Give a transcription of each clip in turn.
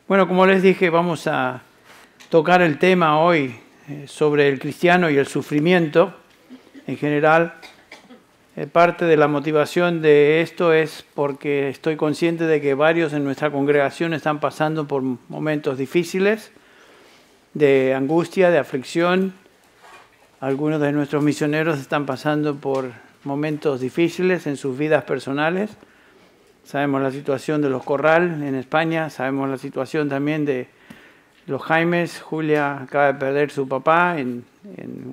Bueno, como les dije, vamos a tocar el tema hoy sobre el cristiano y el sufrimiento en general. Parte de la motivación de esto es porque estoy consciente de que varios en nuestra congregación están pasando por momentos difíciles, de angustia, de aflicción. Algunos de nuestros misioneros están pasando por momentos difíciles en sus vidas personales. Sabemos la situación de los Corral en España, sabemos la situación también de los Jaimes. Julia acaba de perder su papá en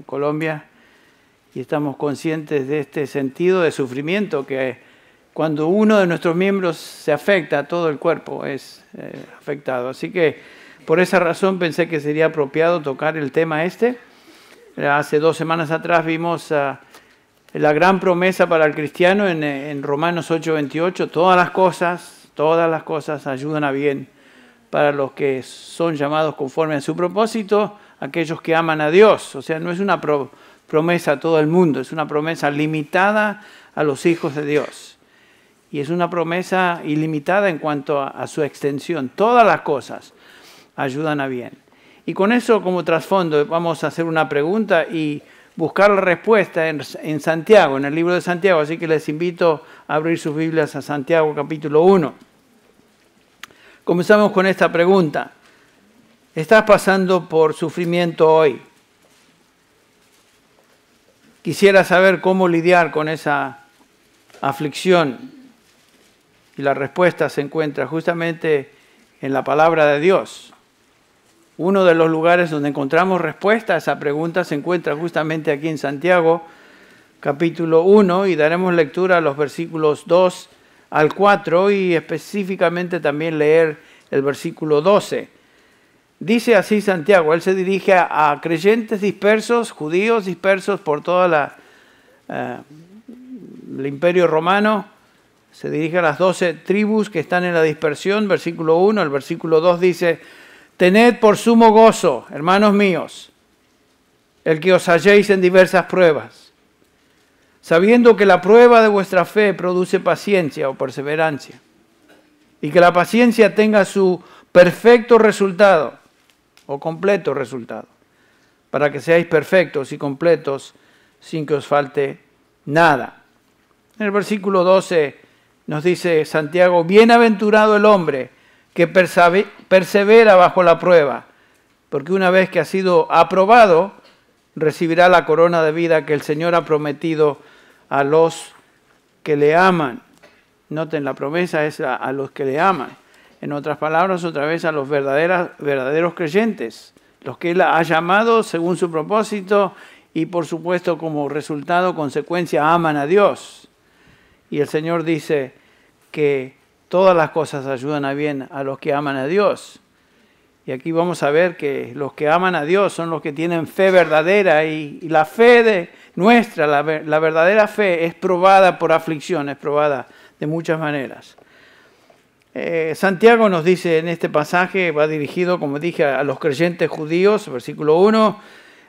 Colombia y estamos conscientes de este sentido de sufrimiento que cuando uno de nuestros miembros se afecta, todo el cuerpo es afectado. Así que por esa razón pensé que sería apropiado tocar el tema este. Hace 2 semanas atrás vimos la gran promesa para el cristiano en Romanos 8:28, todas las cosas ayudan a bien para los que son llamados conforme a su propósito, aquellos que aman a Dios. O sea, no es una promesa a todo el mundo, es una promesa limitada a los hijos de Dios. Y es una promesa ilimitada en cuanto a su extensión. Todas las cosas ayudan a bien. Y con eso como trasfondo vamos a hacer una pregunta y buscar la respuesta en Santiago, en el libro de Santiago. Así que les invito a abrir sus Biblias a Santiago capítulo 1. Comenzamos con esta pregunta. ¿Estás pasando por sufrimiento hoy? Quisiera saber cómo lidiar con esa aflicción. Y la respuesta se encuentra justamente en la palabra de Dios. Uno de los lugares donde encontramos respuesta a esa pregunta se encuentra justamente aquí en Santiago, capítulo 1, y daremos lectura a los versículos 2 al 4 y específicamente también leer el versículo 12. Dice así Santiago, él se dirige a creyentes dispersos, judíos dispersos por toda el imperio romano, se dirige a las 12 tribus que están en la dispersión, versículo 1, el versículo 2 dice: Tened por sumo gozo, hermanos míos, el que os halléis en diversas pruebas, sabiendo que la prueba de vuestra fe produce paciencia o perseverancia, y que la paciencia tenga su perfecto resultado o completo resultado, para que seáis perfectos y completos sin que os falte nada. En el versículo 12 nos dice Santiago: Bienaventurado el hombre que persevera bajo la prueba, porque una vez que ha sido aprobado, recibirá la corona de vida que el Señor ha prometido a los que le aman. Noten, la promesa es a los que le aman. En otras palabras, otra vez a los verdaderos creyentes, los que Él ha llamado según su propósito y por supuesto como resultado, consecuencia, aman a Dios. Y el Señor dice que todas las cosas ayudan a bien a los que aman a Dios. Y aquí vamos a ver que los que aman a Dios son los que tienen fe verdadera y la fe nuestra, la verdadera fe es probada por aflicción, es probada de muchas maneras. Santiago nos dice en este pasaje, va dirigido, como dije, a los creyentes judíos, versículo 1.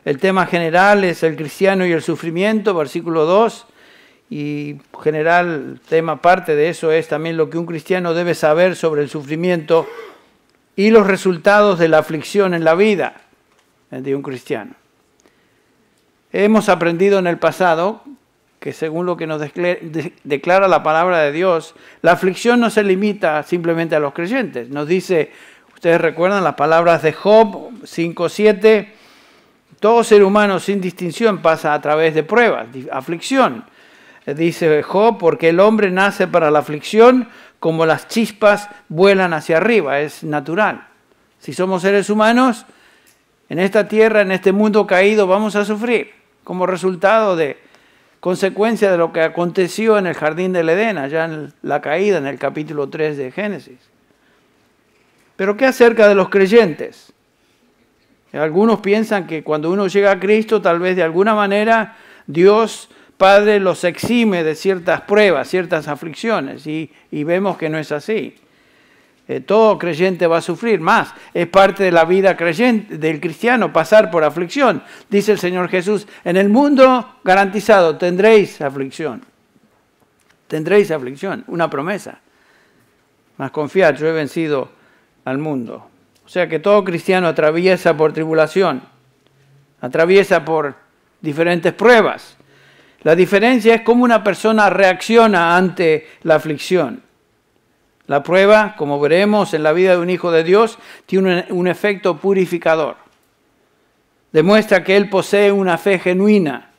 El tema general es el cristiano y el sufrimiento, versículo 2. Y en general, parte de eso es también lo que un cristiano debe saber sobre el sufrimiento y los resultados de la aflicción en la vida de un cristiano. Hemos aprendido en el pasado que según lo que nos declara la palabra de Dios, la aflicción no se limita simplemente a los creyentes. Nos dice, ustedes recuerdan las palabras de Job 5:7, todo ser humano sin distinción pasa a través de pruebas, aflicción. Dice Job, porque el hombre nace para la aflicción como las chispas vuelan hacia arriba, es natural. Si somos seres humanos, en esta tierra, en este mundo caído, vamos a sufrir como resultado de consecuencia de lo que aconteció en el jardín del Edén, allá en la caída, en el capítulo 3 de Génesis. Pero ¿qué acerca de los creyentes? Algunos piensan que cuando uno llega a Cristo, tal vez de alguna manera Dios Padre los exime de ciertas pruebas, ciertas aflicciones, y vemos que no es así. Todo creyente va a sufrir más. Es parte de la vida creyente, del cristiano, pasar por aflicción. Dice el Señor Jesús, en el mundo garantizado tendréis aflicción. Tendréis aflicción, una promesa. Mas confiad, yo he vencido al mundo. sea que todo cristiano atraviesa por tribulación, atraviesa por diferentes pruebas. La diferencia es cómo una persona reacciona ante la aflicción. La prueba, como veremos en la vida de un hijo de Dios, tiene un efecto purificador. Demuestra que él posee una fe genuina.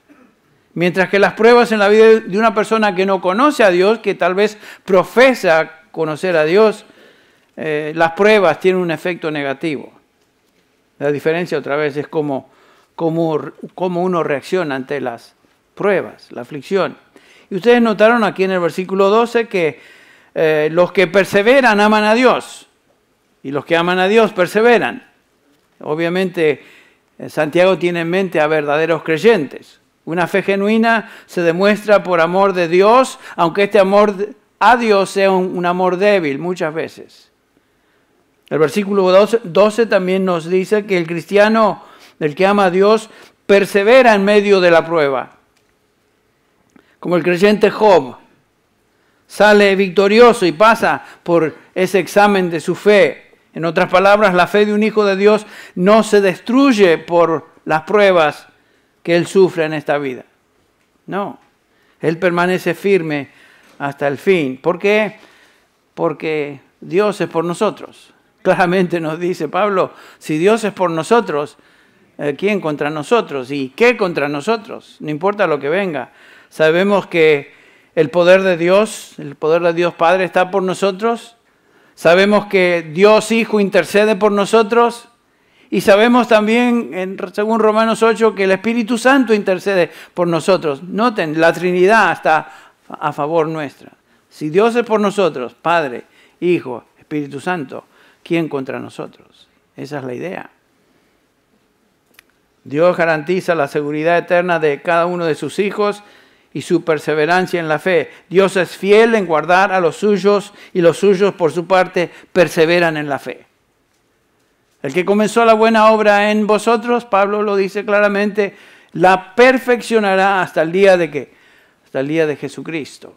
Mientras que las pruebas en la vida de una persona que no conoce a Dios, que tal vez profesa conocer a Dios, las pruebas tienen un efecto negativo. La diferencia otra vez es cómo uno reacciona ante las pruebas, la aflicción. Y ustedes notaron aquí en el versículo 12 que los que perseveran aman a Dios y los que aman a Dios perseveran. Obviamente Santiago tiene en mente a verdaderos creyentes. Una fe genuina se demuestra por amor de Dios, aunque este amor a Dios sea un amor débil muchas veces. El versículo 12 también nos dice que el cristiano, el que ama a Dios, persevera en medio de la prueba. Como el creyente Job, sale victorioso y pasa por ese examen de su fe. En otras palabras, la fe de un hijo de Dios no se destruye por las pruebas que él sufre en esta vida. No, él permanece firme hasta el fin. ¿Por qué? Porque Dios es por nosotros. Claramente nos dice Pablo, si Dios es por nosotros, ¿quién contra nosotros? ¿Y qué contra nosotros? No importa lo que venga. Sabemos que el poder de Dios Padre está por nosotros. Sabemos que Dios Hijo intercede por nosotros. Y sabemos también, según Romanos 8, que el Espíritu Santo intercede por nosotros. Noten, la Trinidad está a favor nuestra. Si Dios es por nosotros, Padre, Hijo, Espíritu Santo, ¿quién contra nosotros? Esa es la idea. Dios garantiza la seguridad eterna de cada uno de sus hijos y su perseverancia en la fe. Dios es fiel en guardar a los suyos y los suyos, por su parte, perseveran en la fe. El que comenzó la buena obra en vosotros, Pablo lo dice claramente, la perfeccionará hasta el día de ¿qué? Hasta el día de Jesucristo.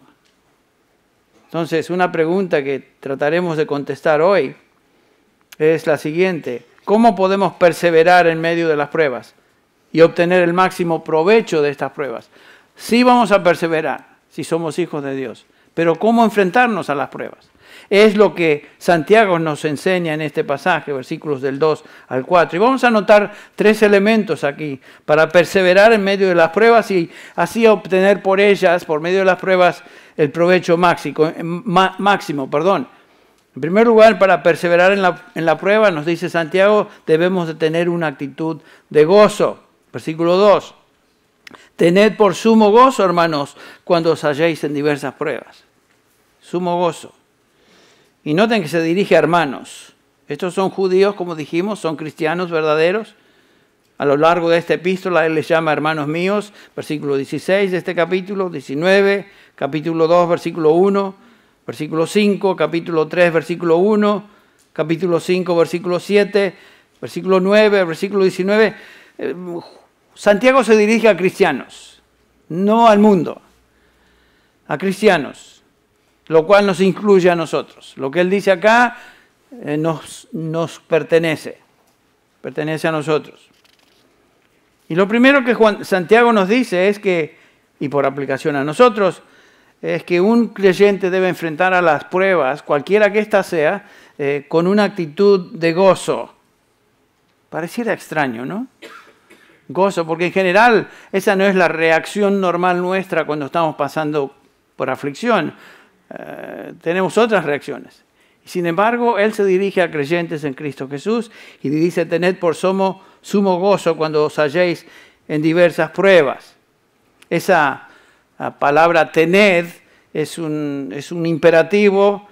Entonces, una pregunta que trataremos de contestar hoy es la siguiente. ¿Cómo podemos perseverar en medio de las pruebas y obtener el máximo provecho de estas pruebas? Sí vamos a perseverar si somos hijos de Dios, pero ¿cómo enfrentarnos a las pruebas? Es lo que Santiago nos enseña en este pasaje, versículos del 2 al 4. Y vamos a notar 3 elementos aquí para perseverar en medio de las pruebas y así obtener por ellas, por medio de las pruebas, el provecho máximo. En primer lugar, para perseverar en la prueba, nos dice Santiago, debemos de tener una actitud de gozo. Versículo 2. Tened por sumo gozo, hermanos, cuando os halléis en diversas pruebas. Sumo gozo. Y noten que se dirige a hermanos. Estos son judíos, como dijimos, son cristianos verdaderos. A lo largo de esta epístola él les llama hermanos míos, versículo 16 de este capítulo, 19, capítulo 2, versículo 1, versículo 5, capítulo 3, versículo 1, capítulo 5, versículo 7, versículo 9, versículo 19. Santiago se dirige a cristianos, no al mundo, a cristianos. Lo cual nos incluye a nosotros. Lo que él dice acá nos pertenece a nosotros. Y lo primero que Santiago nos dice es que, y por aplicación a nosotros, es que un creyente debe enfrentar a las pruebas, cualquiera que ésta sea, con una actitud de gozo. Pareciera extraño, ¿no? Gozo, porque en general esa no es la reacción normal nuestra cuando estamos pasando por aflicción. Tenemos otras reacciones. Sin embargo, él se dirige a creyentes en Cristo Jesús y dice, tened por sumo gozo cuando os halléis en diversas pruebas. Esa palabra tened es un imperativo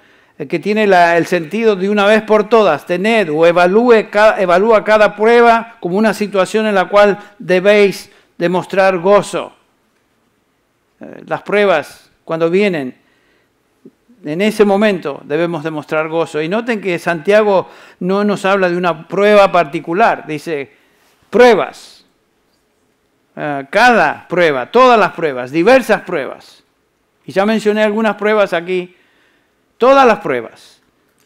que tiene el sentido de una vez por todas. Tened o evalúa cada prueba como una situación en la cual debéis demostrar gozo. Las pruebas, cuando vienen, en ese momento debemos demostrar gozo. Y noten que Santiago no nos habla de una prueba particular. Dice pruebas. Cada prueba, todas las pruebas, diversas pruebas. Y ya mencioné algunas pruebas aquí. Todas las pruebas.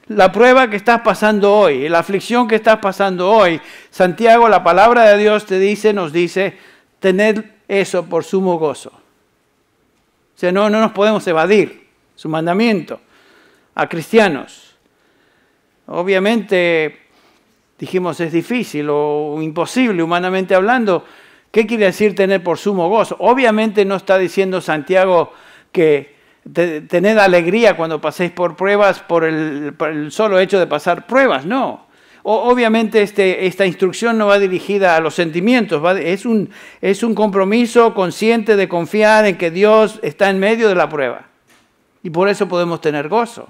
la prueba que estás pasando hoy, la aflicción que estás pasando hoy. Santiago, la palabra de Dios nos dice, tened eso por sumo gozo. O sea, no nos podemos evadir su mandamiento a cristianos. Obviamente, dijimos, es difícil o imposible humanamente hablando. ¿Qué quiere decir tener por sumo gozo? Obviamente no está diciendo Santiago que tened alegría cuando paséis por pruebas por el solo hecho de pasar pruebas, no. Obviamente esta instrucción no va dirigida a los sentimientos, es un compromiso consciente de confiar en que Dios está en medio de la prueba. Y por eso podemos tener gozo.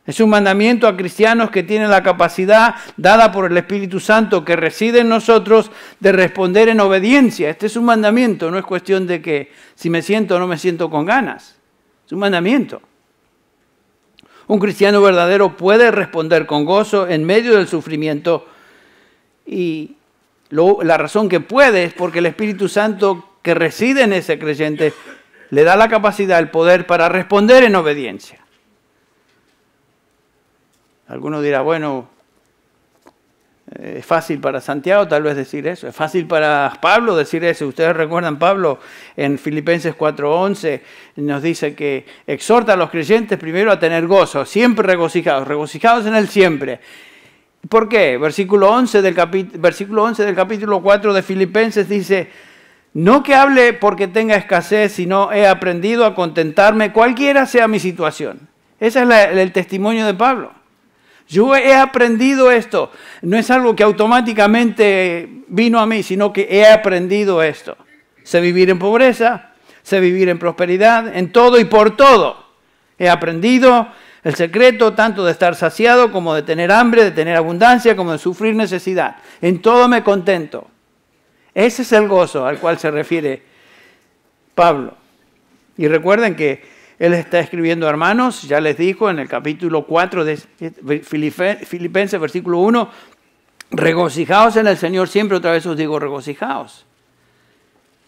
Es un mandamiento a cristianos que tienen la capacidad dada por el Espíritu Santo que reside en nosotros de responder en obediencia. Este es un mandamiento, no es cuestión de que si me siento o no me siento con ganas. Es un mandamiento. Un cristiano verdadero puede responder con gozo en medio del sufrimiento y la razón que puede es porque el Espíritu Santo que reside en ese creyente le da la capacidad, el poder para responder en obediencia. Alguno dirá, bueno, es fácil para Santiago tal vez decir eso, es fácil para Pablo decir eso. Ustedes recuerdan, Pablo en Filipenses 4:11 nos dice que exhorta a los creyentes primero a tener gozo, siempre regocijados en el siempre. ¿Por qué? Versículo 11 del capítulo 4 de Filipenses dice, no que hable porque tenga escasez, sino he aprendido a contentarme cualquiera sea mi situación. Ese es el testimonio de Pablo. Yo he aprendido esto. No es algo que automáticamente vino a mí, sino que he aprendido esto. Sé vivir en pobreza, sé vivir en prosperidad, en todo y por todo. He aprendido el secreto tanto de estar saciado como de tener hambre, de tener abundancia, como de sufrir necesidad. En todo me contento. Ese es el gozo al cual se refiere Pablo. Y recuerden que él está escribiendo a hermanos, ya les dijo en el capítulo 4 de Filipenses, versículo 1, regocijaos en el Señor siempre, otra vez os digo, regocijaos.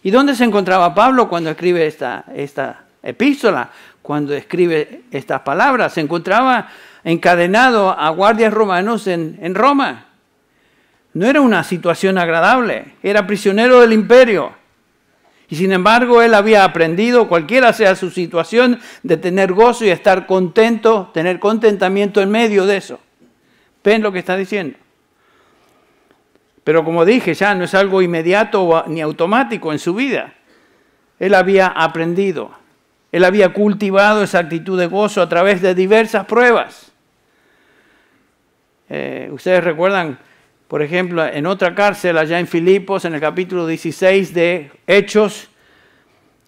¿Y dónde se encontraba Pablo cuando escribe esta epístola? Cuando escribe estas palabras, se encontraba encadenado a guardias romanos en Roma. No era una situación agradable, era prisionero del imperio. Y sin embargo, él había aprendido, cualquiera sea su situación, de tener gozo y estar contento, tener contentamiento en medio de eso. ¿Ven lo que está diciendo? Pero como dije, ya no es algo inmediato ni automático en su vida. Él había aprendido, él había cultivado esa actitud de gozo a través de diversas pruebas. Ustedes recuerdan, por ejemplo, en otra cárcel allá en Filipos, en el capítulo 16 de Hechos,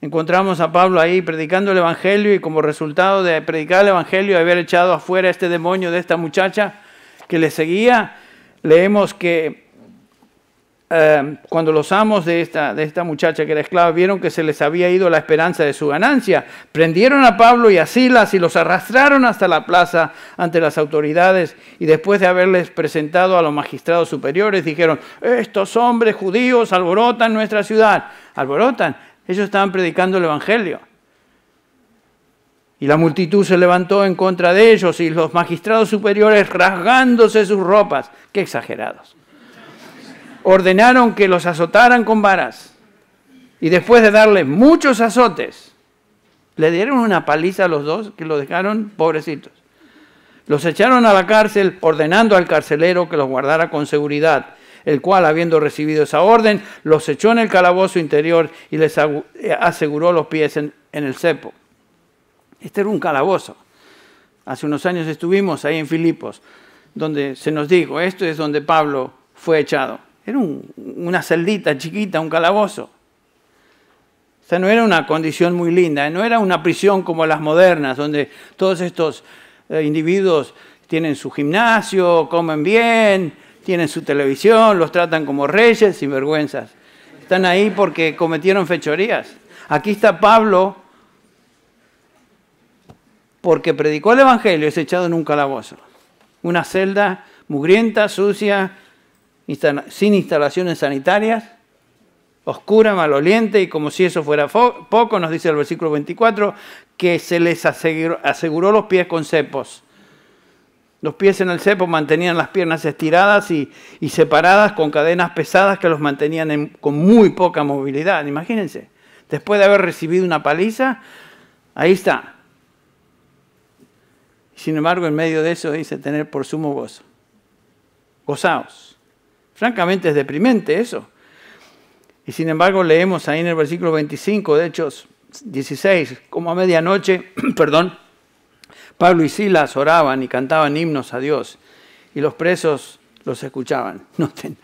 encontramos a Pablo ahí predicando el Evangelio y como resultado de predicar el Evangelio y haber echado afuera este demonio de esta muchacha que le seguía, leemos que cuando los amos de esta muchacha que era esclava vieron que se les había ido la esperanza de su ganancia, prendieron a Pablo y a Silas y los arrastraron hasta la plaza ante las autoridades y después de haberles presentado a los magistrados superiores dijeron, estos hombres judíos alborotan nuestra ciudad. Alborotan, ellos estaban predicando el Evangelio. Y la multitud se levantó en contra de ellos y los magistrados superiores rasgándose sus ropas. Qué exagerados. Ordenaron que los azotaran con varas y después de darles muchos azotes, le dieron una paliza a los dos que los dejaron pobrecitos. Los echaron a la cárcel ordenando al carcelero que los guardara con seguridad, el cual, habiendo recibido esa orden, los echó en el calabozo interior y les aseguró los pies en el cepo. Este era un calabozo. Hace unos años estuvimos ahí en Filipos, donde se nos dijo, esto es donde Pablo fue echado. Era una celdita chiquita, un calabozo. O sea, no era una condición muy linda, no era una prisión como las modernas, donde todos estos individuos tienen su gimnasio, comen bien, tienen su televisión, los tratan como reyes sin vergüenzas. Están ahí porque cometieron fechorías. Aquí está Pablo porque predicó el Evangelio, es echado en un calabozo. Una celda mugrienta, sucia, sin instalaciones sanitarias, oscura, maloliente, y como si eso fuera poco, nos dice el versículo 24, que se les aseguró los pies con cepos. Los pies en el cepo mantenían las piernas estiradas y separadas con cadenas pesadas que los mantenían con muy poca movilidad. Imagínense, después de haber recibido una paliza, ahí está. Sin embargo, en medio de eso dice tener por sumo gozo. Gozaos. Francamente es deprimente eso. Y sin embargo leemos ahí en el versículo 25 de Hechos 16, como a medianoche, Pablo y Silas oraban y cantaban himnos a Dios y los presos los escuchaban. Noten,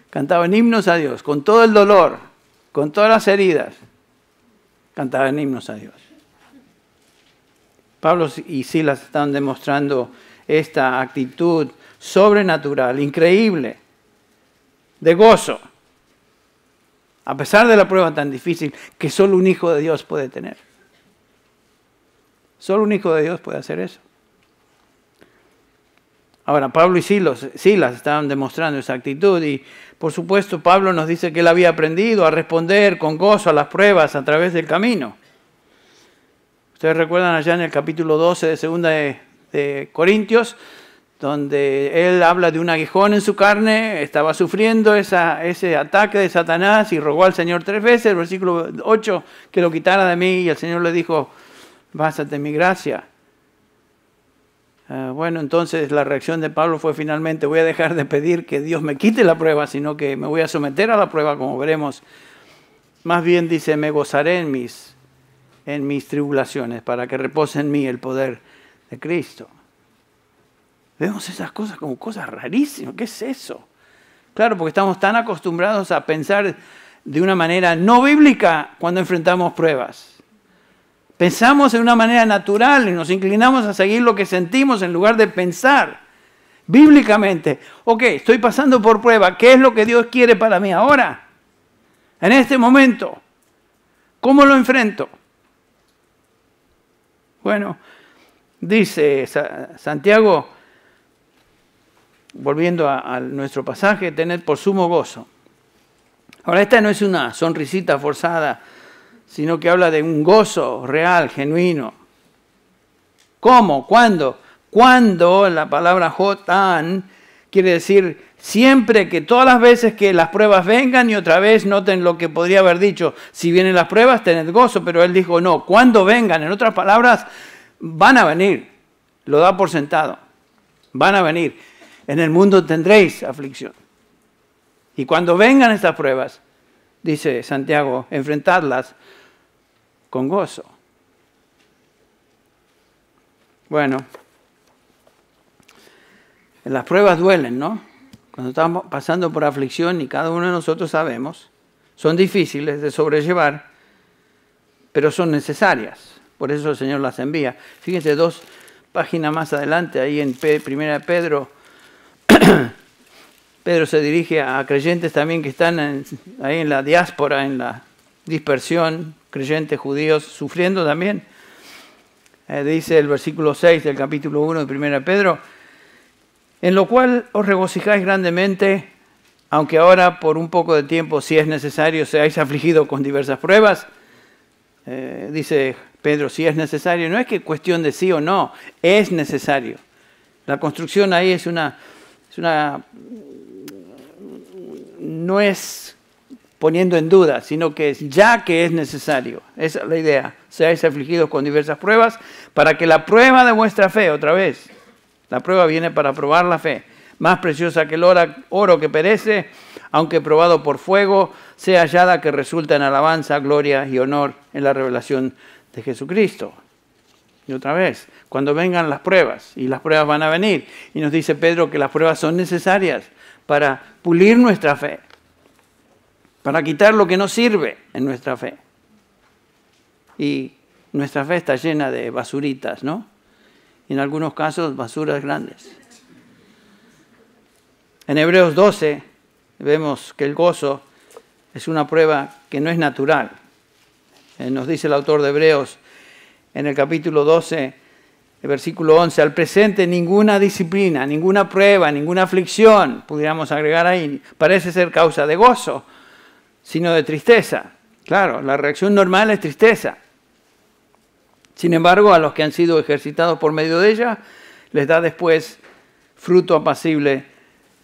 cantaban himnos a Dios con todo el dolor, con todas las heridas, cantaban himnos a Dios. Pablo y Silas están demostrando esta actitud sobrenatural, increíble, de gozo, a pesar de la prueba tan difícil que solo un hijo de Dios puede tener. Solo un hijo de Dios puede hacer eso. Ahora, Pablo y Silas estaban demostrando esa actitud y, por supuesto, Pablo nos dice que él había aprendido a responder con gozo a las pruebas a través del camino. Ustedes recuerdan allá en el capítulo 12 de 2 de Corintios, donde él habla de un aguijón en su carne, estaba sufriendo ese ataque de Satanás y rogó al Señor 3 veces, el versículo 8, que lo quitara de mí y el Señor le dijo, bástate en mi gracia. Bueno, entonces la reacción de Pablo fue finalmente, voy a dejar de pedir que Dios me quite la prueba, sino que me voy a someter a la prueba, como veremos. Más bien dice, me gozaré en mis tribulaciones, para que repose en mí el poder de Cristo. Vemos esas cosas como cosas rarísimas. ¿Qué es eso? Claro, porque estamos tan acostumbrados a pensar de una manera no bíblica cuando enfrentamos pruebas. Pensamos de una manera natural y nos inclinamos a seguir lo que sentimos en lugar de pensar bíblicamente. Ok, estoy pasando por prueba. ¿Qué es lo que Dios quiere para mí ahora? En este momento. ¿Cómo lo enfrento? Bueno, dice Santiago, volviendo a nuestro pasaje, tened por sumo gozo. Ahora, esta no es una sonrisita forzada, sino que habla de un gozo real, genuino. ¿Cómo? ¿Cuándo? Cuando la palabra jotan quiere decir siempre, que todas las veces que las pruebas vengan, y otra vez noten lo que podría haber dicho, si vienen las pruebas tened gozo, pero él dijo no, cuando vengan, en otras palabras, van a venir, lo da por sentado, van a venir, en el mundo tendréis aflicción. Y cuando vengan estas pruebas, dice Santiago, enfrentadlas con gozo. Bueno, las pruebas duelen, ¿no? Cuando estamos pasando por aflicción, y cada uno de nosotros sabemos, son difíciles de sobrellevar, pero son necesarias. Por eso el Señor las envía. Fíjense 2 páginas más adelante, ahí en 1 Pedro, Pedro se dirige a creyentes también que están ahí en la diáspora, en la dispersión, creyentes judíos sufriendo también. Dice el versículo 6 del capítulo 1 de 1 Pedro, en lo cual os regocijáis grandemente, aunque ahora por un poco de tiempo, si es necesario, seáis afligidos con diversas pruebas. Dice Pedro, si es necesario, no es que cuestión de sí o no, es necesario. La construcción ahí no es poniendo en duda, sino que es ya que es necesario. Esa es la idea. Seáis afligidos con diversas pruebas, para que la prueba de vuestra fe, otra vez, la prueba viene para probar la fe, más preciosa que el oro que perece, aunque probado por fuego, sea hallada que resulta en alabanza, gloria y honor en la revelación de Jesucristo. Y otra vez, cuando vengan las pruebas, y las pruebas van a venir, y nos dice Pedro que las pruebas son necesarias para pulir nuestra fe, para quitar lo que no sirve en nuestra fe. Y nuestra fe está llena de basuritas, ¿no? Y en algunos casos, basuras grandes. En Hebreos 12 vemos que el gozo es una prueba que no es natural. Nos dice el autor de Hebreos en el capítulo 12, el versículo 11, al presente ninguna disciplina, ninguna prueba, ninguna aflicción, pudiéramos agregar ahí, parece ser causa de gozo, sino de tristeza. Claro, la reacción normal es tristeza. Sin embargo, a los que han sido ejercitados por medio de ella, les da después fruto apacible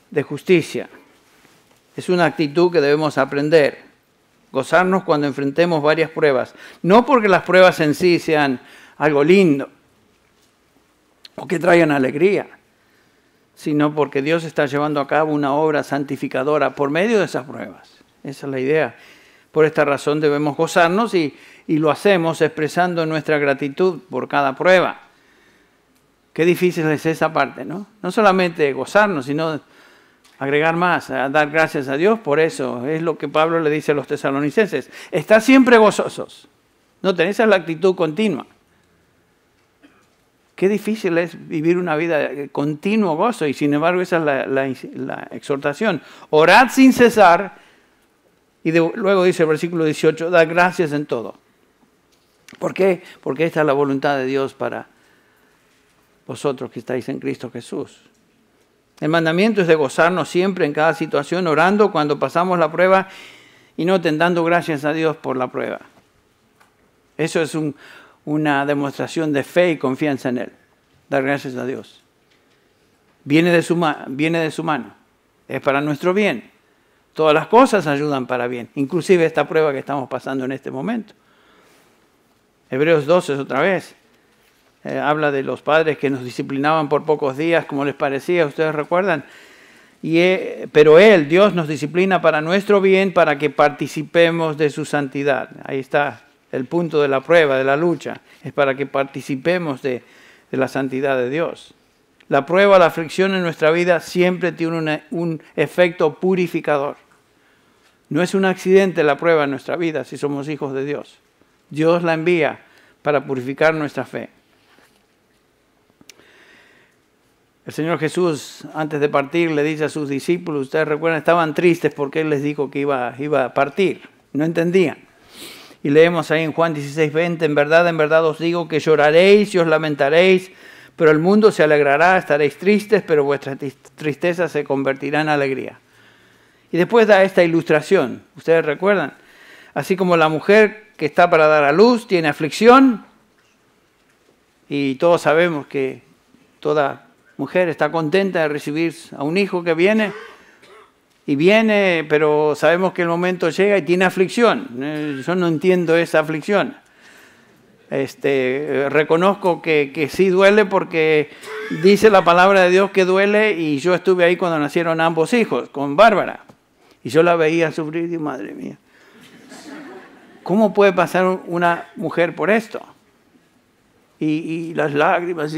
de justicia. Es una actitud que debemos aprender. Gozarnos cuando enfrentemos varias pruebas. No porque las pruebas en sí sean algo lindo o que traigan alegría, sino porque Dios está llevando a cabo una obra santificadora por medio de esas pruebas. Esa es la idea. Por esta razón debemos gozarnos y lo hacemos expresando nuestra gratitud por cada prueba. Qué difícil es esa parte, ¿no? No solamente gozarnos, sino agregar más, a dar gracias a Dios por eso. Es lo que Pablo le dice a los tesalonicenses. Estad siempre gozosos. Noten, esa es la actitud continua. Qué difícil es vivir una vida de continuo gozo y sin embargo esa es la exhortación. Orad sin cesar y luego dice el versículo 18, dad gracias en todo. ¿Por qué? Porque esta es la voluntad de Dios para vosotros que estáis en Cristo Jesús. El mandamiento es de gozarnos siempre en cada situación, orando cuando pasamos la prueba y no dando gracias a Dios por la prueba. Eso es una demostración de fe y confianza en Él. Dar gracias a Dios. Viene de su mano. Es para nuestro bien. Todas las cosas ayudan para bien. Inclusive esta prueba que estamos pasando en este momento. Hebreos 12 otra vez. Habla de los padres que nos disciplinaban por pocos días, como les parecía, ustedes recuerdan. Pero Dios nos disciplina para nuestro bien, para que participemos de su santidad. Ahí está el punto de la prueba, de la lucha. Es para que participemos de la santidad de Dios. La prueba, la aflicción en nuestra vida siempre tiene un efecto purificador. No es un accidente la prueba en nuestra vida si somos hijos de Dios. Dios la envía para purificar nuestra fe. El Señor Jesús, antes de partir, le dice a sus discípulos, ustedes recuerdan, estaban tristes porque Él les dijo que iba a partir. No entendían. Y leemos ahí en Juan 16:20, en verdad os digo que lloraréis y os lamentaréis, pero el mundo se alegrará, estaréis tristes, pero vuestra tristeza se convertirá en alegría. Y después da esta ilustración, ustedes recuerdan, así como la mujer que está para dar a luz tiene aflicción, y todos sabemos que toda mujer está contenta de recibir a un hijo que viene, pero sabemos que el momento llega y tiene aflicción. Yo no entiendo esa aflicción. Reconozco que sí duele porque dice la palabra de Dios que duele y yo estuve ahí cuando nacieron ambos hijos, con Bárbara. Y yo la veía sufrir y digo, madre mía, ¿cómo puede pasar una mujer por esto? Y las lágrimas.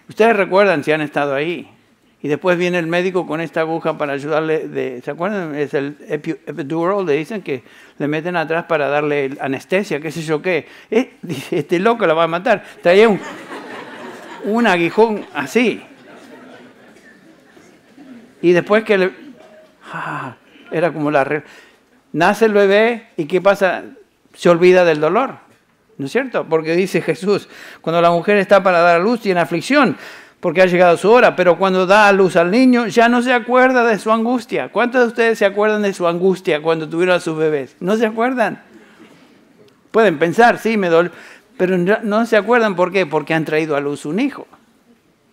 Ustedes recuerdan si han estado ahí. Y después viene el médico con esta aguja para ayudarle. ¿Se acuerdan? Es el epidural, le dicen que le meten atrás para darle anestesia, qué sé yo qué. Este loco la va a matar. Traía un aguijón así. Y después que era como nace el bebé y ¿qué pasa? Se olvida del dolor. ¿No es cierto? Porque dice Jesús, cuando la mujer está para dar a luz tiene aflicción, porque ha llegado su hora, pero cuando da a luz al niño ya no se acuerda de su angustia. ¿Cuántos de ustedes se acuerdan de su angustia cuando tuvieron a sus bebés? ¿No se acuerdan? Pueden pensar, sí, me duele, pero no se acuerdan. ¿Por qué? Porque han traído a luz un hijo.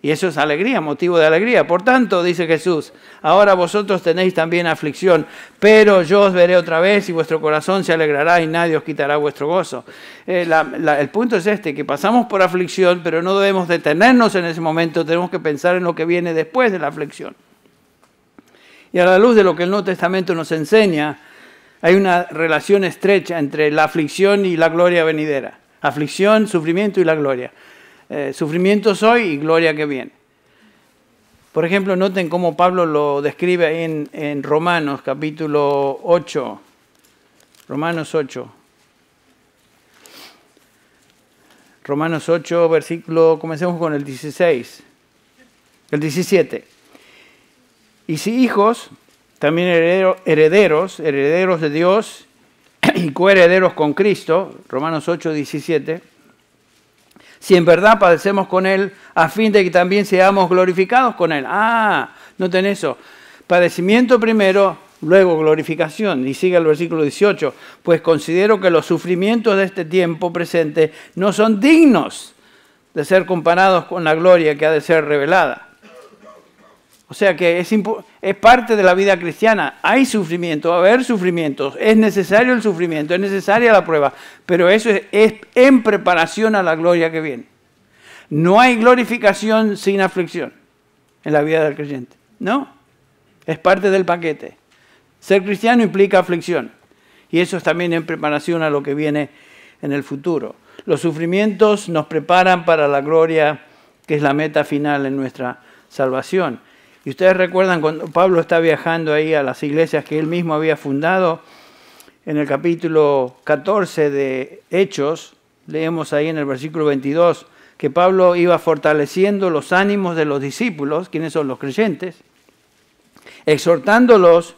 Y eso es alegría, motivo de alegría. Por tanto, dice Jesús, ahora vosotros tenéis también aflicción, pero yo os veré otra vez y vuestro corazón se alegrará y nadie os quitará vuestro gozo. El punto es que pasamos por aflicción, pero no debemos detenernos en ese momento, tenemos que pensar en lo que viene después de la aflicción. Y a la luz de lo que el Nuevo Testamento nos enseña, hay una relación estrecha entre la aflicción y la gloria venidera. Aflicción, sufrimiento y la gloria. Sufrimientos hoy y gloria que viene. Por ejemplo, noten cómo Pablo lo describe ahí en Romanos capítulo 8. Romanos 8. Romanos 8, versículo, comencemos con el 16. El 17. Y si hijos, también herederos de Dios y coherederos con Cristo, Romanos 8, 17. Si en verdad padecemos con Él, a fin de que también seamos glorificados con Él. Noten eso. Padecimiento primero, luego glorificación. Y sigue el versículo 18. Pues considero que los sufrimientos de este tiempo presente no son dignos de ser comparados con la gloria que ha de ser revelada. O sea que es parte de la vida cristiana. Hay sufrimiento, va a haber sufrimientos. Es necesario el sufrimiento, es necesaria la prueba. Pero eso es en preparación a la gloria que viene. No hay glorificación sin aflicción en la vida del creyente. No, es parte del paquete. Ser cristiano implica aflicción. Y eso es también en preparación a lo que viene en el futuro. Los sufrimientos nos preparan para la gloria, que es la meta final en nuestra salvación. Y ustedes recuerdan cuando Pablo está viajando ahí a las iglesias que él mismo había fundado, en el capítulo 14 de Hechos, leemos ahí en el versículo 22, que Pablo iba fortaleciendo los ánimos de los discípulos, quienes son los creyentes, exhortándolos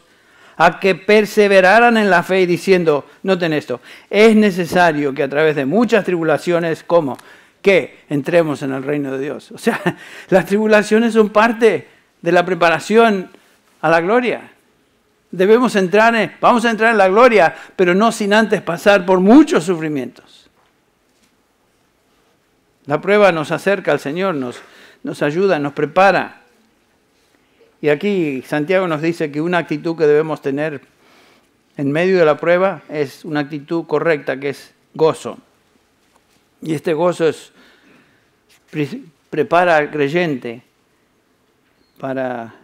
a que perseveraran en la fe y diciendo, noten esto, es necesario que a través de muchas tribulaciones, ¿cómo? Que entremos en el reino de Dios. O sea, las tribulaciones son parte de la preparación a la gloria. Vamos a entrar en la gloria, pero no sin antes pasar por muchos sufrimientos. La prueba nos acerca al Señor, nos ayuda, nos prepara. Y aquí Santiago nos dice que una actitud que debemos tener en medio de la prueba es una actitud correcta, que es gozo. Y este gozo prepara al creyente para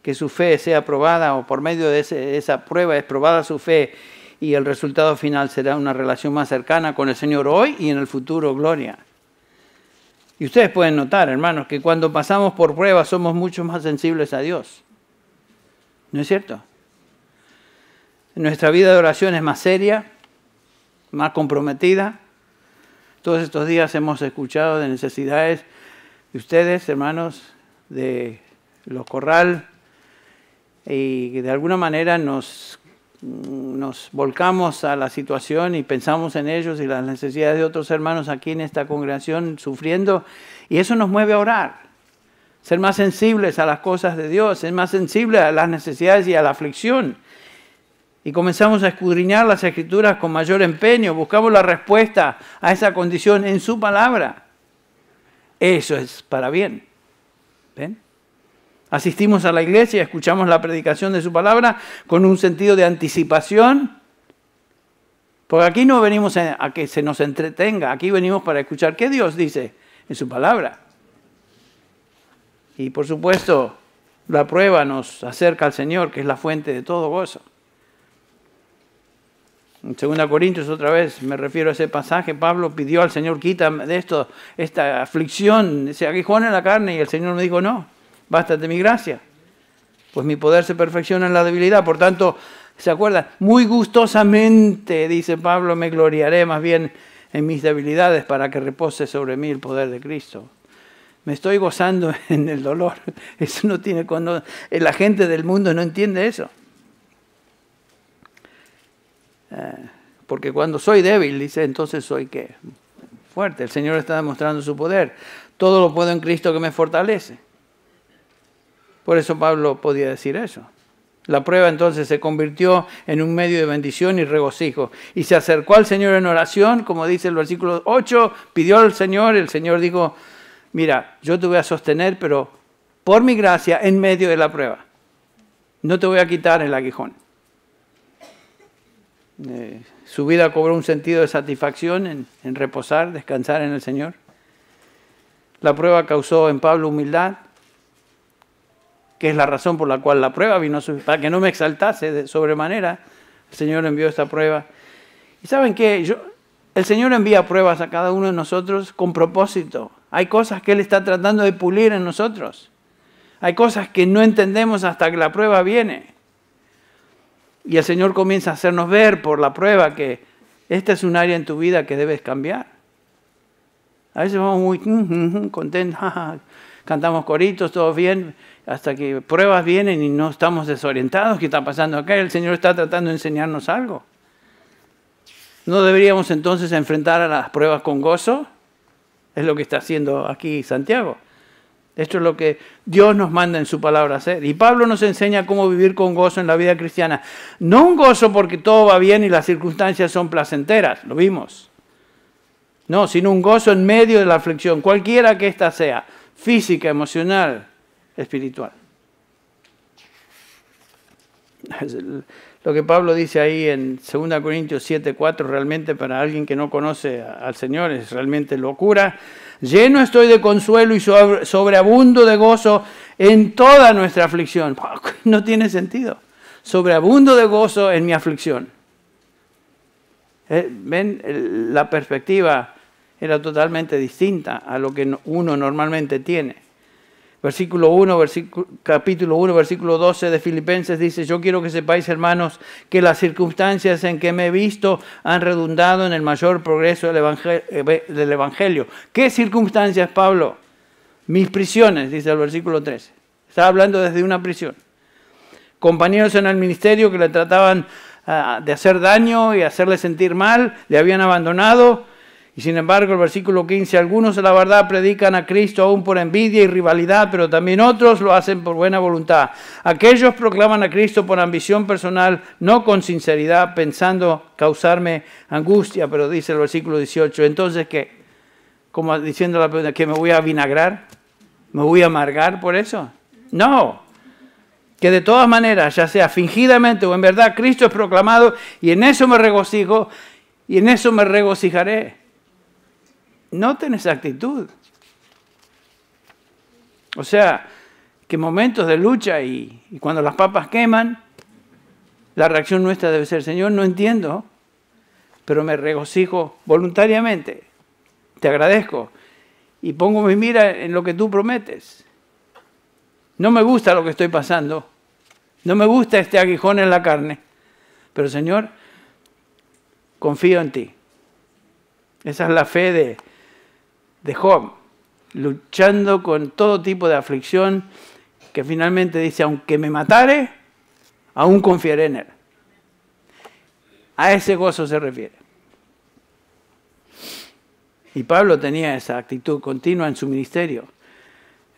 que su fe sea probada, o por medio de esa prueba es probada su fe, y el resultado final será una relación más cercana con el Señor hoy y en el futuro gloria. Y ustedes pueden notar, hermanos, que cuando pasamos por pruebas somos mucho más sensibles a Dios. ¿No es cierto? Nuestra vida de oración es más seria, más comprometida. Todos estos días hemos escuchado de necesidades de ustedes, hermanos, de los Corral, y que de alguna manera nos volcamos a la situación y pensamos en ellos y las necesidades de otros hermanos aquí en esta congregación sufriendo, y eso nos mueve a orar, ser más sensibles a las cosas de Dios, ser más sensibles a las necesidades y a la aflicción. Y comenzamos a escudriñar las Escrituras con mayor empeño, buscamos la respuesta a esa condición en su palabra. Eso es para bien. ¿Ven? Asistimos a la iglesia, escuchamos la predicación de su palabra con un sentido de anticipación. Porque aquí no venimos a que se nos entretenga, aquí venimos para escuchar qué Dios dice en su palabra. Y por supuesto, la prueba nos acerca al Señor, que es la fuente de todo gozo. En 2 Corintios, otra vez, me refiero a ese pasaje, Pablo pidió al Señor, quítame de esto, esta aflicción, ese aguijón en la carne, y el Señor me dijo, no, bástate mi gracia, pues mi poder se perfecciona en la debilidad. Por tanto, ¿se acuerdan? Muy gustosamente, dice Pablo, me gloriaré más bien en mis debilidades para que repose sobre mí el poder de Cristo. Me estoy gozando en el dolor. Eso no tiene... La gente del mundo no entiende eso. Porque cuando soy débil, dice, entonces soy ¿qué? Fuerte. El Señor está demostrando su poder. Todo lo puedo en Cristo que me fortalece. Por eso Pablo podía decir eso. La prueba entonces se convirtió en un medio de bendición y regocijo. Y se acercó al Señor en oración, como dice el versículo 8, pidió al Señor, el Señor dijo, mira, yo te voy a sostener, pero por mi gracia en medio de la prueba. No te voy a quitar el aguijón. Su vida cobró un sentido de satisfacción en reposar, descansar en el Señor. La prueba causó en Pablo humildad, que es la razón por la cual la prueba vino, para que no me exaltase de sobremanera. El Señor envió esta prueba. ¿Y saben qué? El Señor envía pruebas a cada uno de nosotros con propósito. Hay cosas que Él está tratando de pulir en nosotros. Hay cosas que no entendemos hasta que la prueba viene. Y el Señor comienza a hacernos ver por la prueba que esta es un área en tu vida que debes cambiar. A veces vamos muy contentos, cantamos coritos, todo bien, hasta que pruebas vienen y no estamos desorientados. ¿Qué está pasando acá? El Señor está tratando de enseñarnos algo. ¿No deberíamos entonces enfrentar a las pruebas con gozo? Es lo que está haciendo aquí Santiago. Esto es lo que Dios nos manda en su palabra hacer. Y Pablo nos enseña cómo vivir con gozo en la vida cristiana. No un gozo porque todo va bien y las circunstancias son placenteras, lo vimos. No, sino un gozo en medio de la aflicción, cualquiera que ésta sea, física, emocional, espiritual. Lo que Pablo dice ahí en 2 Corintios 7:4, realmente para alguien que no conoce al Señor es realmente locura. Lleno estoy de consuelo y sobreabundo de gozo en toda nuestra aflicción. No tiene sentido. Sobreabundo de gozo en mi aflicción. ¿Ven? La perspectiva era totalmente distinta a lo que uno normalmente tiene. Capítulo 1, versículo 12 de Filipenses dice: yo quiero que sepáis, hermanos, que las circunstancias en que me he visto han redundado en el mayor progreso del Evangelio. ¿Qué circunstancias, Pablo? Mis prisiones, dice el versículo 13. Está hablando desde una prisión. Compañeros en el ministerio que le trataban de hacer daño y hacerle sentir mal, le habían abandonado. Y sin embargo, el versículo 15, algunos a la verdad predican a Cristo aún por envidia y rivalidad, pero también otros lo hacen por buena voluntad. Aquellos proclaman a Cristo por ambición personal, no con sinceridad, pensando causarme angustia, pero dice el versículo 18, entonces ¿qué? Como diciendo la pregunta, ¿que me voy a vinagrar? ¿Me voy a amargar por eso? No. Que de todas maneras, ya sea fingidamente o en verdad, Cristo es proclamado y en eso me regocijo y en eso me regocijaré. Noten esa actitud. O sea, que momentos de lucha y cuando las papas queman, la reacción nuestra debe ser: Señor, no entiendo, pero me regocijo voluntariamente. Te agradezco y pongo mi mira en lo que tú prometes. No me gusta lo que estoy pasando. No me gusta este aguijón en la carne. Pero, Señor, confío en ti. Esa es la fe de Job, luchando con todo tipo de aflicción, que finalmente dice: aunque me matare, aún confiaré en él. A ese gozo se refiere. Y Pablo tenía esa actitud continua en su ministerio.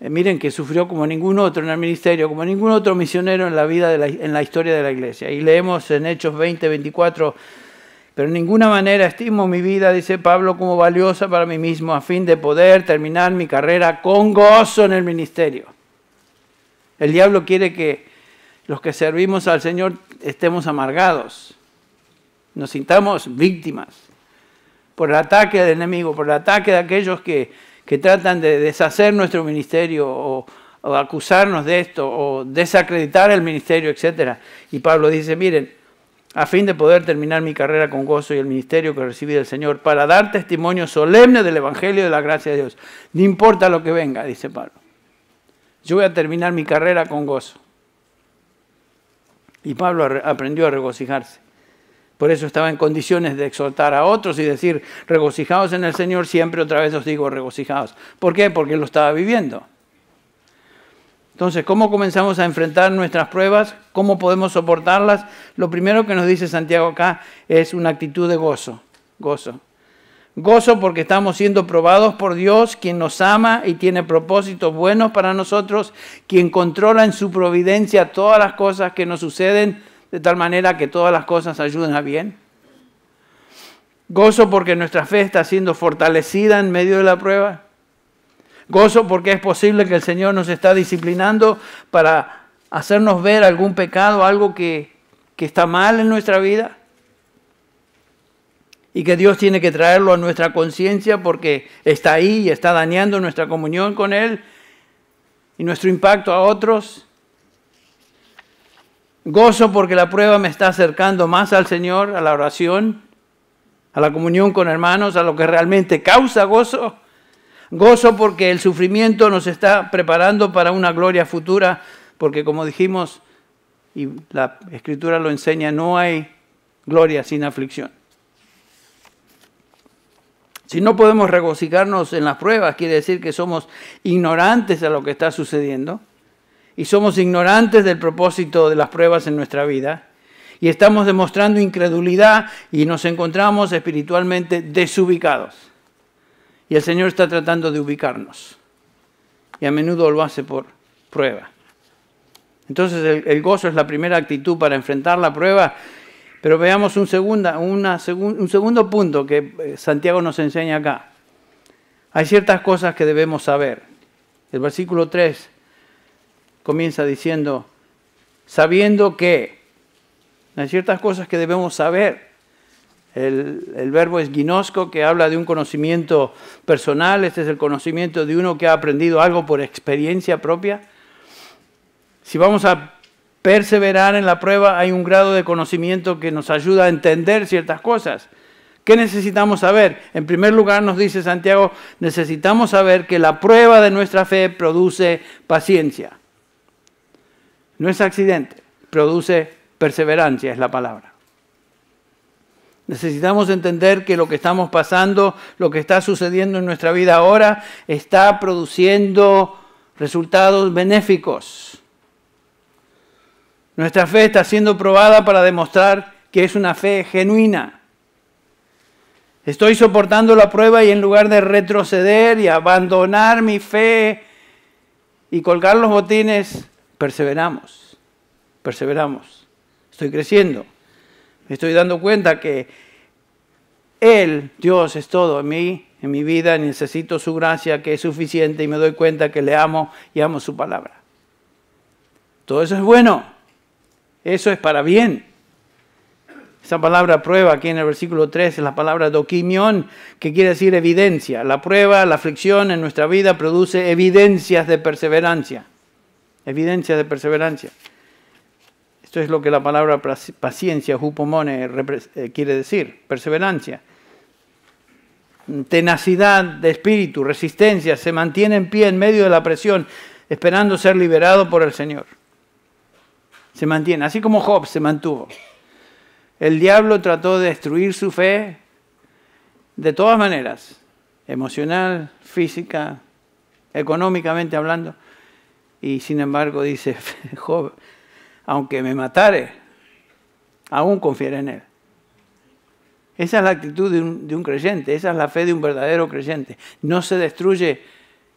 Miren que sufrió como ningún otro en el ministerio, como ningún otro misionero en la vida en la historia de la iglesia. Y leemos en Hechos 20:24, pero en ninguna manera estimo mi vida, dice Pablo, como valiosa para mí mismo, a fin de poder terminar mi carrera con gozo en el ministerio. El diablo quiere que los que servimos al Señor estemos amargados, nos sintamos víctimas por el ataque del enemigo, por el ataque de aquellos que tratan de deshacer nuestro ministerio o acusarnos de esto o desacreditar el ministerio, etc. Y Pablo dice: miren, a fin de poder terminar mi carrera con gozo y el ministerio que recibí del Señor, para dar testimonio solemne del Evangelio de la gracia de Dios. No importa lo que venga, dice Pablo. Yo voy a terminar mi carrera con gozo. Y Pablo aprendió a regocijarse. Por eso estaba en condiciones de exhortar a otros y decir: regocijaos en el Señor siempre, otra vez os digo, regocijaos. ¿Por qué? Porque él lo estaba viviendo. Entonces, ¿cómo comenzamos a enfrentar nuestras pruebas? ¿Cómo podemos soportarlas? Lo primero que nos dice Santiago acá es una actitud de gozo. Gozo. Gozo porque estamos siendo probados por Dios, quien nos ama y tiene propósitos buenos para nosotros, quien controla en su providencia todas las cosas que nos suceden, de tal manera que todas las cosas ayuden a bien. Gozo porque nuestra fe está siendo fortalecida en medio de la prueba. Gozo porque es posible que el Señor nos está disciplinando para hacernos ver algún pecado, algo que está mal en nuestra vida. Y que Dios tiene que traerlo a nuestra conciencia porque está ahí y está dañando nuestra comunión con Él y nuestro impacto a otros. Gozo porque la prueba me está acercando más al Señor, a la oración, a la comunión con hermanos, a lo que realmente causa gozo. Gozo porque el sufrimiento nos está preparando para una gloria futura, porque como dijimos, y la Escritura lo enseña, no hay gloria sin aflicción. Si no podemos regocijarnos en las pruebas, quiere decir que somos ignorantes de lo que está sucediendo y somos ignorantes del propósito de las pruebas en nuestra vida y estamos demostrando incredulidad y nos encontramos espiritualmente desubicados. Y el Señor está tratando de ubicarnos y a menudo lo hace por prueba. Entonces el gozo es la primera actitud para enfrentar la prueba. Pero veamos un segundo punto que Santiago nos enseña acá. Hay ciertas cosas que debemos saber. El versículo 3 comienza diciendo, sabiendo que Hay ciertas cosas que debemos saber. El verbo es ginosco, que habla de un conocimiento personal. Este es el conocimiento de uno que ha aprendido algo por experiencia propia. Si vamos a perseverar en la prueba, hay un grado de conocimiento que nos ayuda a entender ciertas cosas. ¿Qué necesitamos saber? En primer lugar, nos dice Santiago, necesitamos saber que la prueba de nuestra fe produce paciencia. No es accidente, produce perseverancia, es la palabra. Necesitamos entender que lo que estamos pasando, lo que está sucediendo en nuestra vida ahora, está produciendo resultados benéficos. Nuestra fe está siendo probada para demostrar que es una fe genuina. Estoy soportando la prueba y en lugar de retroceder y abandonar mi fe y colgar los botines, perseveramos. Estoy creciendo. Me estoy dando cuenta que Él, Dios, es todo en mí, en mi vida. Necesito su gracia, que es suficiente, y me doy cuenta que le amo y amo su palabra. Todo eso es bueno. Eso es para bien. Esa palabra prueba aquí en el versículo 3 es la palabra dokimion, que quiere decir evidencia. La prueba, la aflicción en nuestra vida produce evidencias de perseverancia. Evidencias de perseverancia. Esto es lo que la palabra paciencia, hupomone, quiere decir. Perseverancia. Tenacidad de espíritu, resistencia, se mantiene en pie en medio de la presión, esperando ser liberado por el Señor. Se mantiene, así como Job se mantuvo. El diablo trató de destruir su fe de todas maneras, emocional, física, económicamente hablando. Y sin embargo dice Job, aunque me matare, aún confiaré en él. Esa es la actitud de un creyente, esa es la fe de un verdadero creyente. No se destruye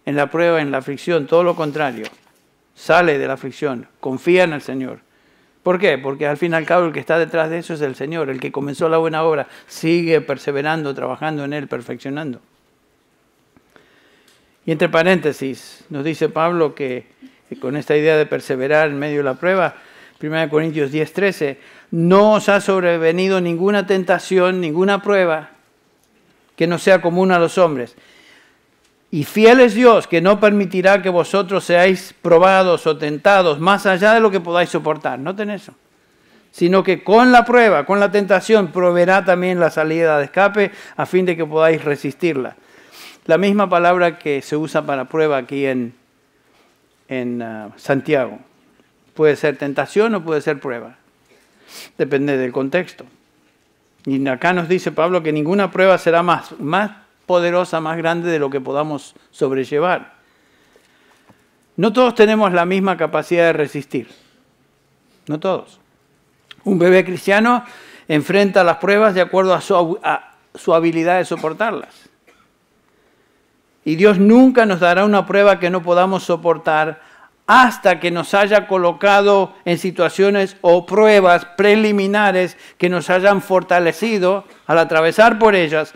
en la prueba, en la aflicción, todo lo contrario. Sale de la aflicción, confía en el Señor. ¿Por qué? Porque al fin y al cabo el que está detrás de eso es el Señor. El que comenzó la buena obra sigue perseverando, trabajando en él, perfeccionando. Y entre paréntesis, nos dice Pablo que con esta idea de perseverar en medio de la prueba, 1 Corintios 10:13, no os ha sobrevenido ninguna tentación, ninguna prueba que no sea común a los hombres. Y fiel es Dios, que no permitirá que vosotros seáis probados o tentados más allá de lo que podáis soportar. Noten eso. Sino que con la prueba, con la tentación, proveerá también la salida de escape a fin de que podáis resistirla. La misma palabra que se usa para prueba aquí en Santiago. Puede ser tentación o puede ser prueba. Depende del contexto. Y acá nos dice Pablo que ninguna prueba será más poderosa, más grande de lo que podamos sobrellevar. No todos tenemos la misma capacidad de resistir. No todos. Un bebé cristiano enfrenta las pruebas de acuerdo a su habilidad de soportarlas. Y Dios nunca nos dará una prueba que no podamos soportar hasta que nos haya colocado en situaciones o pruebas preliminares que nos hayan fortalecido al atravesar por ellas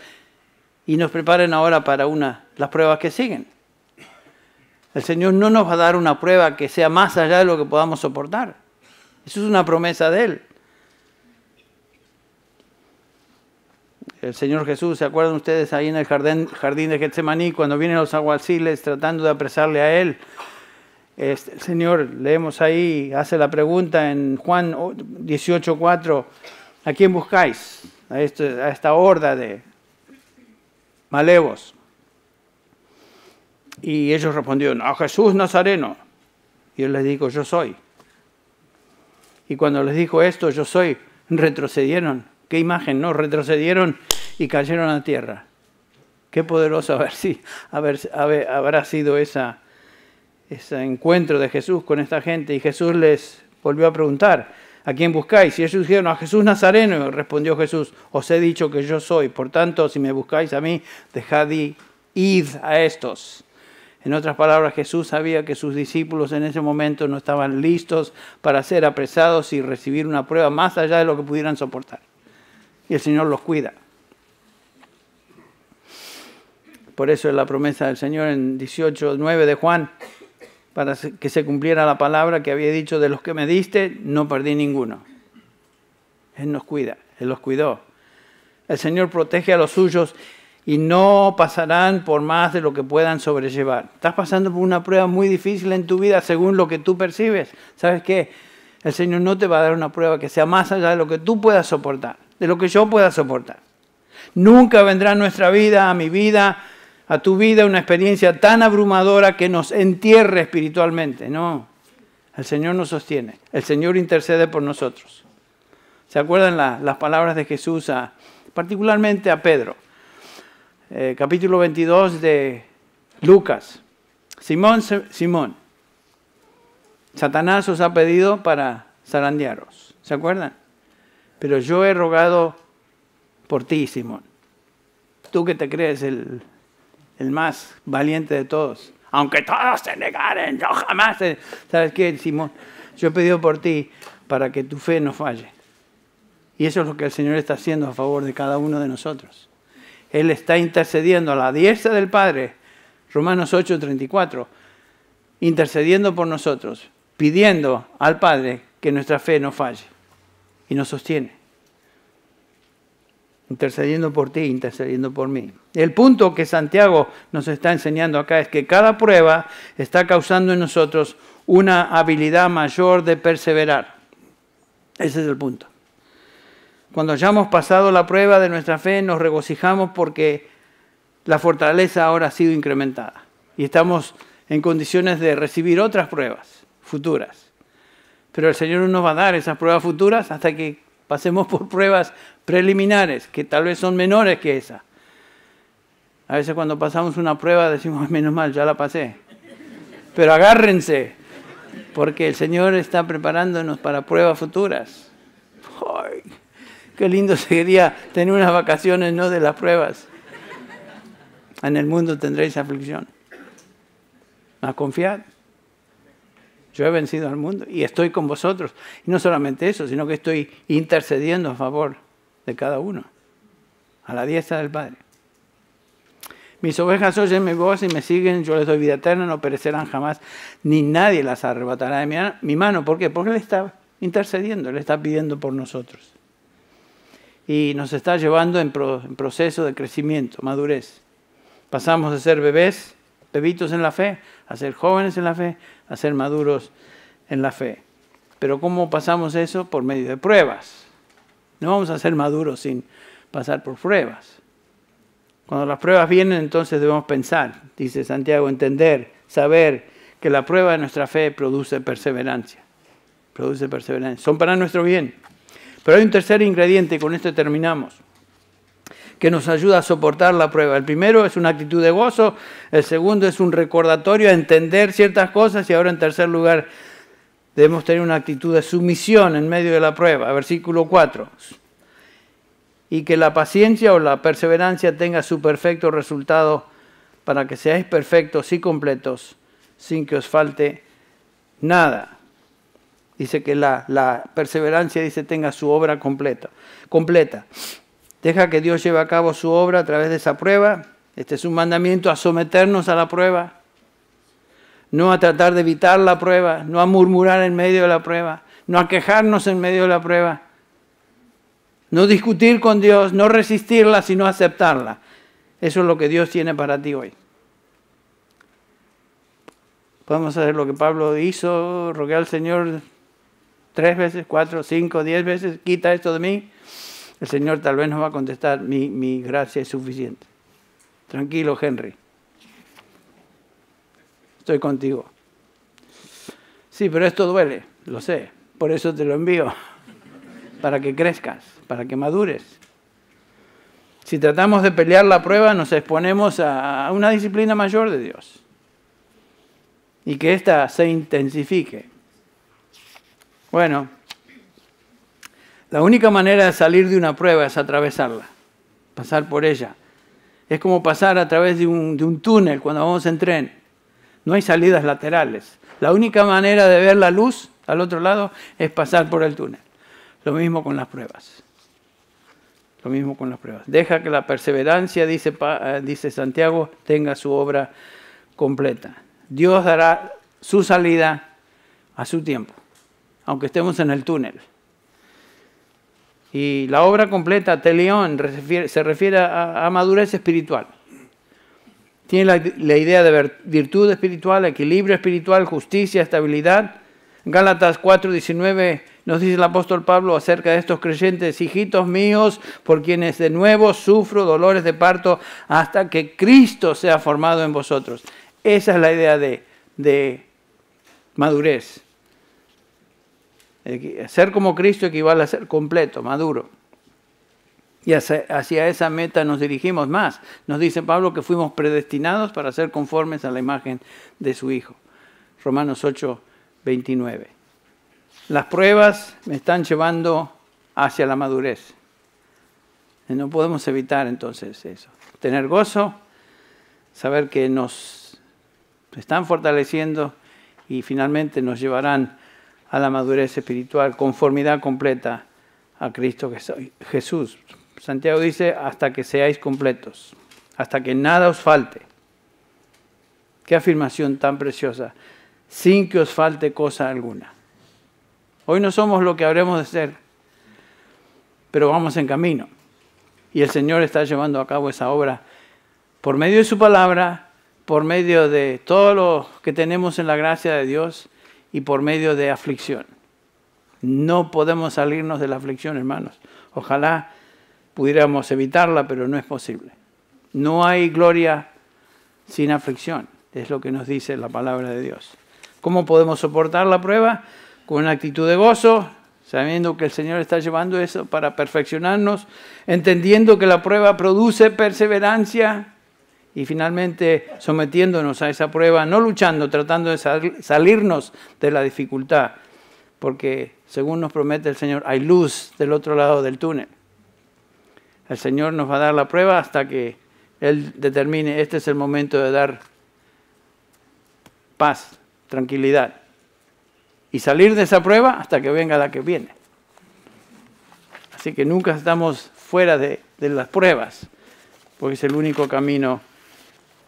y nos preparen ahora para las pruebas que siguen. El Señor no nos va a dar una prueba que sea más allá de lo que podamos soportar. Eso es una promesa de Él. El Señor Jesús, ¿se acuerdan ustedes ahí en el jardín de Getsemaní, cuando vienen los alguaciles tratando de apresarle a Él? El Señor, leemos ahí, hace la pregunta en Juan 18:4, ¿a quién buscáis? A esta horda de malevos. Y ellos respondieron, a Jesús Nazareno. Y Él les dijo, yo soy. Y cuando les dijo esto, yo soy, retrocedieron. Qué imagen, ¿no? Retrocedieron y cayeron a tierra. Qué poderoso habrá sido ese encuentro de Jesús con esta gente. Y Jesús les volvió a preguntar, ¿a quién buscáis? Y ellos dijeron, a Jesús Nazareno. Y respondió Jesús, os he dicho que yo soy. Por tanto, si me buscáis a mí, dejad y id a estos. En otras palabras, Jesús sabía que sus discípulos en ese momento no estaban listos para ser apresados y recibir una prueba más allá de lo que pudieran soportar. Y el Señor los cuida. Por eso es la promesa del Señor en 18:9 de Juan, para que se cumpliera la palabra que había dicho, de los que me diste, no perdí ninguno. Él nos cuida, Él los cuidó. El Señor protege a los suyos y no pasarán por más de lo que puedan sobrellevar. Estás pasando por una prueba muy difícil en tu vida según lo que tú percibes. ¿Sabes qué? El Señor no te va a dar una prueba que sea más allá de lo que tú puedas soportar, de lo que yo pueda soportar. Nunca vendrá a nuestra vida, a mi vida, a tu vida, una experiencia tan abrumadora que nos entierre espiritualmente. No, el Señor nos sostiene, el Señor intercede por nosotros. ¿Se acuerdan las palabras de Jesús, particularmente a Pedro? Capítulo 22 de Lucas. Simón, Simón, Satanás os ha pedido para zarandearos. ¿Se acuerdan? Pero yo he rogado por ti, Simón. Tú que te crees el más valiente de todos. Aunque todos te negaren, yo jamás te... ¿Sabes qué, Simón? Yo he pedido por ti para que tu fe no falle. Y eso es lo que el Señor está haciendo a favor de cada uno de nosotros. Él está intercediendo a la diestra del Padre, Romanos 8:34, intercediendo por nosotros, pidiendo al Padre que nuestra fe no falle. Y nos sostiene. Intercediendo por ti, intercediendo por mí. El punto que Santiago nos está enseñando acá es que cada prueba está causando en nosotros una habilidad mayor de perseverar. Ese es el punto. Cuando ya hemos pasado la prueba de nuestra fe, nos regocijamos porque la fortaleza ahora ha sido incrementada. Y estamos en condiciones de recibir otras pruebas futuras. Pero el Señor no nos va a dar esas pruebas futuras hasta que pasemos por pruebas preliminares, que tal vez son menores que esa. A veces cuando pasamos una prueba decimos, menos mal, ya la pasé. Pero agárrense, porque el Señor está preparándonos para pruebas futuras. ¡Ay! Qué lindo sería tener unas vacaciones, no de las pruebas. En el mundo tendréis aflicción. Mas confiad. Yo he vencido al mundo y estoy con vosotros. Y no solamente eso, sino que estoy intercediendo a favor de cada uno. A la diestra del Padre. Mis ovejas oyen mi voz y me siguen, yo les doy vida eterna, no perecerán jamás, ni nadie las arrebatará de mi mano. ¿Por qué? Porque Él está intercediendo, Él está pidiendo por nosotros. Y nos está llevando en proceso de crecimiento, madurez. Pasamos de ser bebitos en la fe, a ser jóvenes en la fe, a ser maduros en la fe. Pero ¿cómo pasamos eso? Por medio de pruebas. No vamos a ser maduros sin pasar por pruebas. Cuando las pruebas vienen, entonces debemos pensar, dice Santiago, entender, saber que la prueba de nuestra fe produce perseverancia. Produce perseverancia. Son para nuestro bien. Pero hay un tercer ingrediente, y con esto terminamos, que nos ayuda a soportar la prueba. El primero es una actitud de gozo, el segundo es un recordatorio a entender ciertas cosas y ahora en tercer lugar debemos tener una actitud de sumisión en medio de la prueba. Versículo 4. Y que la paciencia o la perseverancia tenga su perfecto resultado para que seáis perfectos y completos sin que os falte nada. Dice que la perseverancia, tenga su obra completa. Deja que Dios lleve a cabo su obra a través de esa prueba. Este es un mandamiento a someternos a la prueba. No a tratar de evitar la prueba. No a murmurar en medio de la prueba. No a quejarnos en medio de la prueba. No discutir con Dios. No resistirla, sino aceptarla. Eso es lo que Dios tiene para ti hoy. Podemos hacer lo que Pablo hizo. Rogué al Señor 3 veces, 4, 5, 10 veces. Quita esto de mí. El Señor tal vez nos va a contestar, mi gracia es suficiente. Tranquilo, Henry. Estoy contigo. Sí, pero esto duele, lo sé. Por eso te lo envío. Para que crezcas, para que madures. Si tratamos de pelear la prueba, nos exponemos a una disciplina mayor de Dios. Y que ésta se intensifique. Bueno, la única manera de salir de una prueba es atravesarla, pasar por ella. Es como pasar a través de un túnel cuando vamos en tren. No hay salidas laterales. La única manera de ver la luz al otro lado es pasar por el túnel. Lo mismo con las pruebas. Lo mismo con las pruebas. Deja que la perseverancia, dice Santiago, tenga su obra completa. Dios dará su salida a su tiempo, aunque estemos en el túnel. Y la obra completa, teleón, se refiere a madurez espiritual. Tiene la idea de virtud espiritual, equilibrio espiritual, justicia, estabilidad. Gálatas 4:19 nos dice el apóstol Pablo acerca de estos creyentes: hijitos míos, por quienes de nuevo sufro dolores de parto hasta que Cristo sea formado en vosotros. Esa es la idea de madurez. Ser como Cristo equivale a ser completo, maduro. Y hacia esa meta nos dirigimos más. Nos dice Pablo que fuimos predestinados para ser conformes a la imagen de su Hijo. Romanos 8:29. Las pruebas me están llevando hacia la madurez. No podemos evitar entonces eso. Tener gozo, saber que nos están fortaleciendo y finalmente nos llevarán a la madurez espiritual, conformidad completa a Cristo Jesús. Santiago dice, hasta que seáis completos, hasta que nada os falte. Qué afirmación tan preciosa, sin que os falte cosa alguna. Hoy no somos lo que habremos de ser, pero vamos en camino. Y el Señor está llevando a cabo esa obra por medio de su palabra, por medio de todo lo que tenemos en la gracia de Dios y por medio de aflicción. No podemos salirnos de la aflicción, hermanos. Ojalá pudiéramos evitarla, pero no es posible. No hay gloria sin aflicción, es lo que nos dice la palabra de Dios. ¿Cómo podemos soportar la prueba? Con una actitud de gozo, sabiendo que el Señor está llevando eso para perfeccionarnos, entendiendo que la prueba produce perseverancia y finalmente sometiéndonos a esa prueba, no luchando, tratando de salirnos de la dificultad, porque según nos promete el Señor, hay luz del otro lado del túnel. El Señor nos va a dar la prueba hasta que Él determine, este es el momento de dar paz, tranquilidad. Y salir de esa prueba hasta que venga la que viene. Así que nunca estamos fuera de las pruebas, porque es el único camino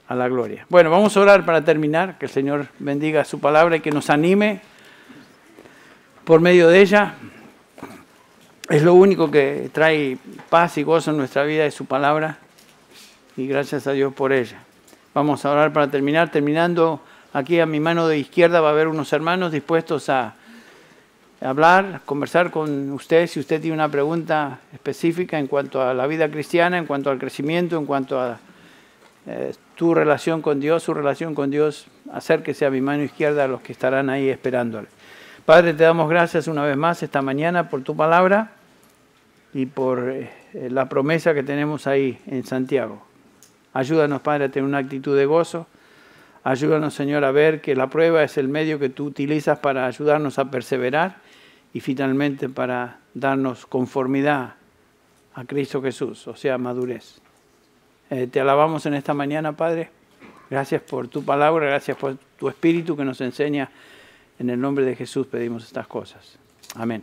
a la gloria. Bueno, vamos a orar para terminar, que el Señor bendiga su palabra y que nos anime por medio de ella. Es lo único que trae paz y gozo en nuestra vida, es su palabra, y gracias a Dios por ella. Vamos a orar para terminar. Terminando, aquí a mi mano de izquierda va a haber unos hermanos dispuestos a hablar, conversar con usted si usted tiene una pregunta específica en cuanto a la vida cristiana, en cuanto al crecimiento, en cuanto a tu relación con Dios, su relación con Dios. Acérquese a mi mano izquierda a los que estarán ahí esperándole. Padre, te damos gracias una vez más esta mañana por tu palabra y por la promesa que tenemos ahí en Santiago. Ayúdanos, Padre, a tener una actitud de gozo. Ayúdanos, Señor, a ver que la prueba es el medio que tú utilizas para ayudarnos a perseverar y finalmente para darnos conformidad a Cristo Jesús, o sea, madurez. Te alabamos en esta mañana, Padre. Gracias por tu palabra, gracias por tu Espíritu que nos enseña. En el nombre de Jesús pedimos estas cosas. Amén.